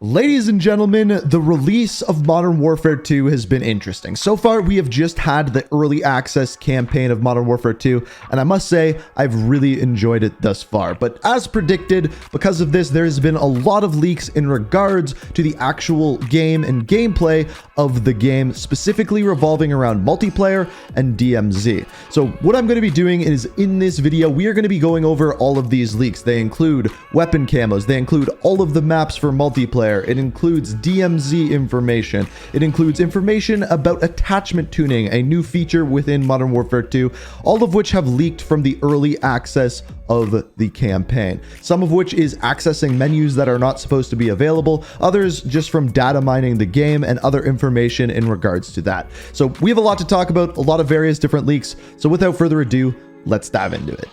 Ladies and gentlemen, the release of Modern Warfare 2 has been interesting. So far, we have just had the early access campaign of Modern Warfare 2, and I must say, I've really enjoyed it thus far. But as predicted, because of this, there has been a lot of leaks in regards to the actual game and gameplay of the game, specifically revolving around multiplayer and DMZ. So what I'm going to be doing is, in this video, we are going to be going over all of these leaks. They include weapon camos, they include all of the maps for multiplayer, it includes DMZ information, it includes information about attachment tuning, a new feature within Modern Warfare 2, all of which have leaked from the early access of the campaign. Some of which is accessing menus that are not supposed to be available, others just from data mining the game and other information in regards to that. So we have a lot to talk about, a lot of various different leaks, so without further ado, let's dive into it.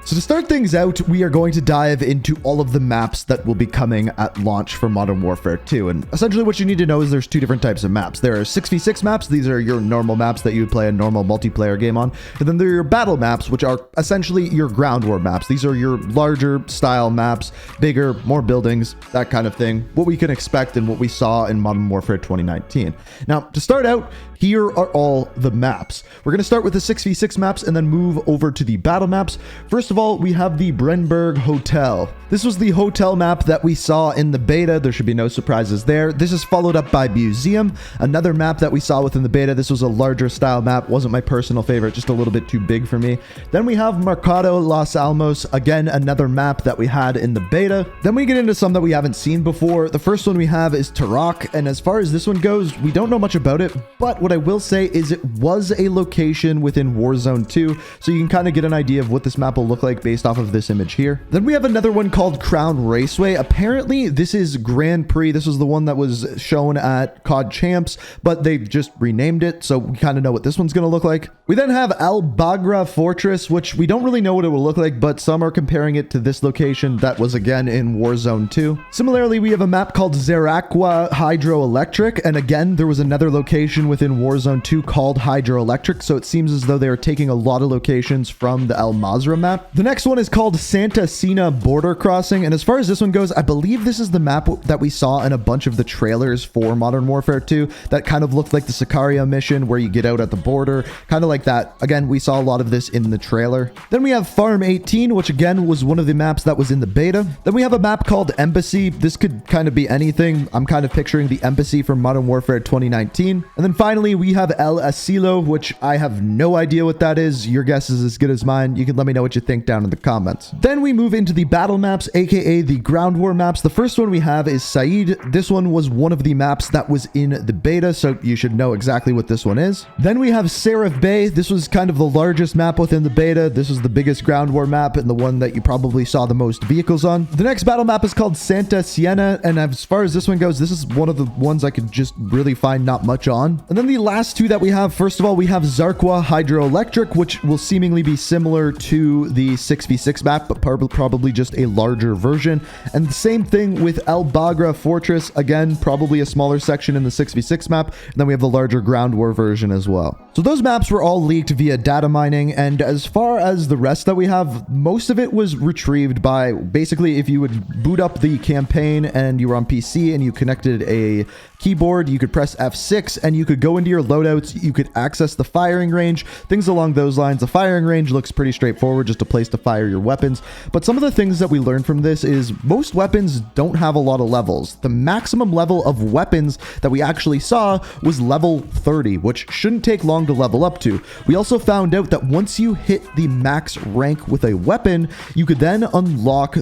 So to start things out, we are going to dive into all of the maps that will be coming at launch for Modern Warfare 2. And essentially what you need to know is there's two different types of maps. There are 6v6 maps. These are your normal maps that you would play a normal multiplayer game on. And then there are your battle maps, which are essentially your ground war maps. These are your larger style maps, bigger, more buildings, that kind of thing. What we can expect and what we saw in Modern Warfare 2019. Now, to start out, here are all the maps. We're going to start with the 6v6 maps and then move over to the battle maps. First of all, we have the Brenberg Hotel. This was the hotel map that we saw in the beta. There should be no surprises there. This is followed up by Museum, another map that we saw within the beta. This was a larger style map. Wasn't my personal favorite, just a little bit too big for me. Then we have Mercado Los Alamos, again, another map that we had in the beta. Then we get into some that we haven't seen before. The first one we have is Tarak, and as far as this one goes, we don't know much about it, but what I will say is it was a location within Warzone 2, so you can kind of get an idea of what this map will look like based off of this image here. Then we have another one called Crown Raceway. Apparently, this is Grand Prix. This was the one that was shown at COD Champs, but they've just renamed it, so we kind of know what this one's going to look like. We then have Bhagra Fortress, which we don't really know what it will look like, but some are comparing it to this location that was again in Warzone 2. Similarly, we have a map called Zerakwa Hydroelectric, and again, there was another location within Warzone 2 called Hydroelectric, so it seems as though they are taking a lot of locations from the Al Mazrah map. The next one is called Cena Border Crossing, and as far as this one goes, I believe this is the map that we saw in a bunch of the trailers for Modern Warfare 2 that kind of looked like the Sicario mission where you get out at the border, kind of like that. Again, we saw a lot of this in the trailer. Then we have Farm 18, which again was one of the maps that was in the beta. Then we have a map called Embassy. This could kind of be anything. I'm kind of picturing the Embassy from Modern Warfare 2019. And then finally, we have El Asilo, which I have no idea what that is. Your guess is as good as mine. You can let me know what you think down in the comments. Then we move into the battle maps, aka the ground war maps. The first one we have is Said. This one was one of the maps that was in the beta, so you should know exactly what this one is. Then we have Serif Bay. This was kind of the largest map within the beta. This was the biggest ground war map and the one that you probably saw the most vehicles on. The next battle map is called Sienna, and as far as this one goes, this is one of the ones I could just really find not much on. And then the last two that we have, first of all, we have Zarqwa Hydroelectric, which will seemingly be similar to the 6v6 map, but probably just a larger version. And the same thing with Bhagra Fortress, again, probably a smaller section in the 6v6 map. And then we have the larger ground war version as well. So those maps were all leaked via data mining, and as far as the rest that we have, most of it was retrieved by basically if you would boot up the campaign and you were on PC and you connected a keyboard, you could press F6 and you could go into your loadouts, you could access the firing range, things along those lines. The firing range looks pretty straightforward, just a place to fire your weapons. But some of the things that we learned from this is most weapons don't have a lot of levels. The maximum level of weapons that we actually saw was level 30, which shouldn't take long to level up to. We also found out that once you hit the max rank with a weapon, you could then unlock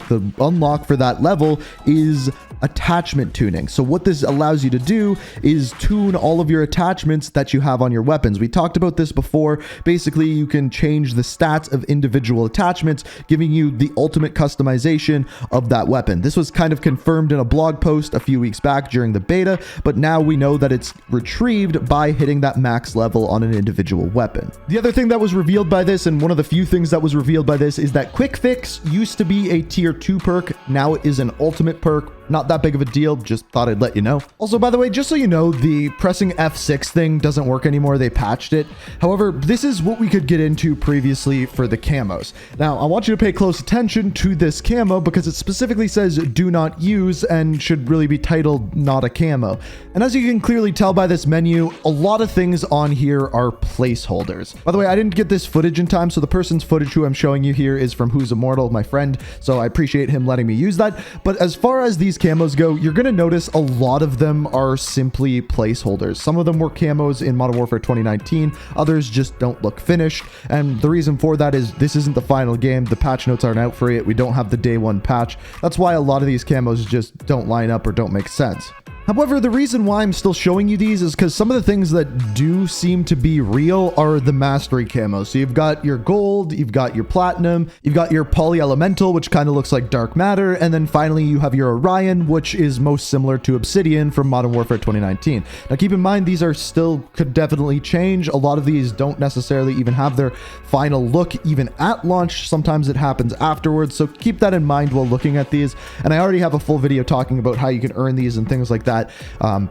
for that level is attachment tuning. So what this allows you to do is tune all of your attachments that you have on your weapons. We talked about this before. Basically, you can change the stats of individual attachments, giving you the ultimate customization of that weapon. This was kind of confirmed in a blog post a few weeks back during the beta, but now we know that it's retrieved by hitting that max level on an individual weapon. The other thing that was revealed by this, and one of the few things that was revealed by this, is that Quick Fix used to be a tier 2 perk. Now it is an ultimate perk. Not that big of a deal, just thought I'd let you know. Also, by the way, just so you know, the pressing F6 thing doesn't work anymore. They patched it. However, this is what we could get into previously for the camos. Now, I want you to pay close attention to this camo because it specifically says do not use and should really be titled not a camo. And as you can clearly tell by this menu, a lot of things on here are placeholders. By the way, I didn't get this footage in time, so the person's footage who I'm showing you here is from Who's Immortal, my friend, so I appreciate him letting me use that. But as far as these camos go, you're going to notice a lot of them are simply placeholders. Some of them were camos in Modern Warfare 2019, others just don't look finished, and the reason for that is this isn't the final game. The patch notes aren't out for it. We don't have the day one patch. That's why a lot of these camos just don't line up or don't make sense. However, the reason why I'm still showing you these is because some of the things that do seem to be real are the mastery camos. So you've got your gold, you've got your platinum, you've got your polyelemental, which kind of looks like dark matter, and then finally you have your Orion, which is most similar to Obsidian from Modern Warfare 2019. Now keep in mind, these are still could definitely change. A lot of these don't necessarily even have their final look even at launch. Sometimes it happens afterwards, so keep that in mind while looking at these. And I already have a full video talking about how you can earn these and things like that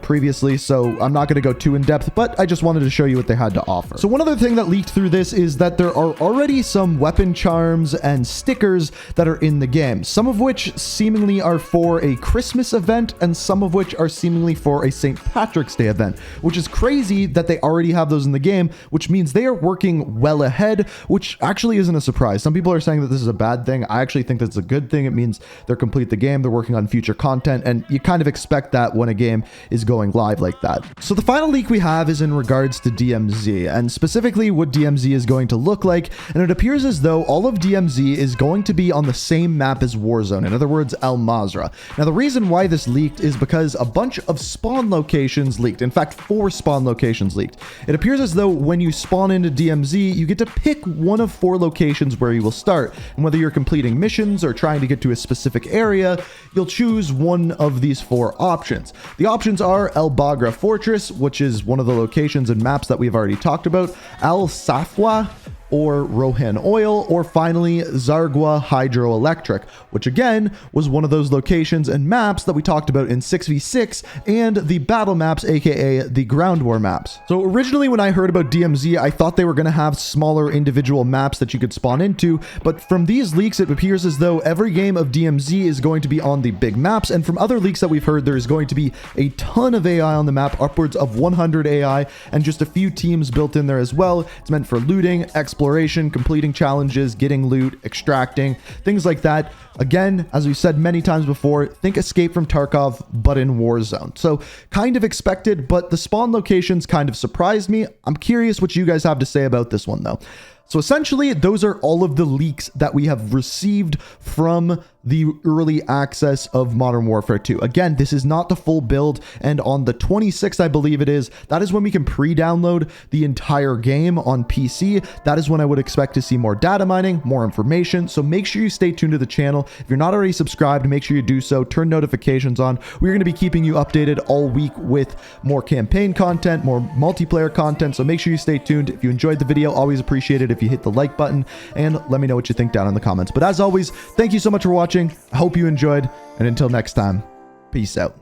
previously, so I'm not going to go too in depth, but I just wanted to show you what they had to offer. So one other thing that leaked through this is that there are already some weapon charms and stickers that are in the game, some of which seemingly are for a Christmas event and some of which are seemingly for a St. Patrick's Day event, which is crazy that they already have those in the game, which means they are working well ahead, which actually isn't a surprise. Some people are saying that this is a bad thing. I actually think that's a good thing. It means they're complete the game, they're working on future content, and you kind of expect that when a game is going live like that. So the final leak we have is in regards to DMZ, and specifically what DMZ is going to look like, and it appears as though all of DMZ is going to be on the same map as Warzone, in other words, Al Mazrah. Now the reason why this leaked is because a bunch of spawn locations leaked. In fact, 4 spawn locations leaked. It appears as though when you spawn into DMZ, you get to pick one of 4 locations where you will start, and whether you're completing missions or trying to get to a specific area, you'll choose one of these 4 options. The options are Bhagra Fortress, which is one of the locations and maps that we've already talked about, Al Safwa, or Rohan Oil, or finally Zargwa Hydroelectric, which again was one of those locations and maps that we talked about in 6v6 and the battle maps, aka the ground war maps. So originally when I heard about DMZ, I thought they were going to have smaller individual maps that you could spawn into, but from these leaks it appears as though every game of DMZ is going to be on the big maps, and from other leaks that we've heard, there is going to be a ton of AI on the map, upwards of 100 AI, and just a few teams built in there as well. It's meant for looting, exploration, completing challenges, getting loot, extracting, things like that. Again, as we've said many times before, think Escape from Tarkov, but in Warzone. So kind of expected, but the spawn locations kind of surprised me. I'm curious what you guys have to say about this one though. So essentially, those are all of the leaks that we have received from the early access of Modern Warfare 2. Again, this is not the full build, and on the 26th, I believe it is, that is when we can pre-download the entire game on PC. That is when I would expect to see more data mining, more information, so make sure you stay tuned to the channel. If you're not already subscribed, make sure you do so, turn notifications on. We're going to be keeping you updated all week with more campaign content, more multiplayer content, so make sure you stay tuned. If you enjoyed the video, always appreciate it if you hit the like button, and let me know what you think down in the comments. But as always, thank you so much for watching. I hope you enjoyed, and until next time, peace out.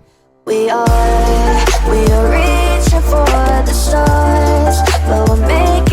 We are reaching for the stars, but we're making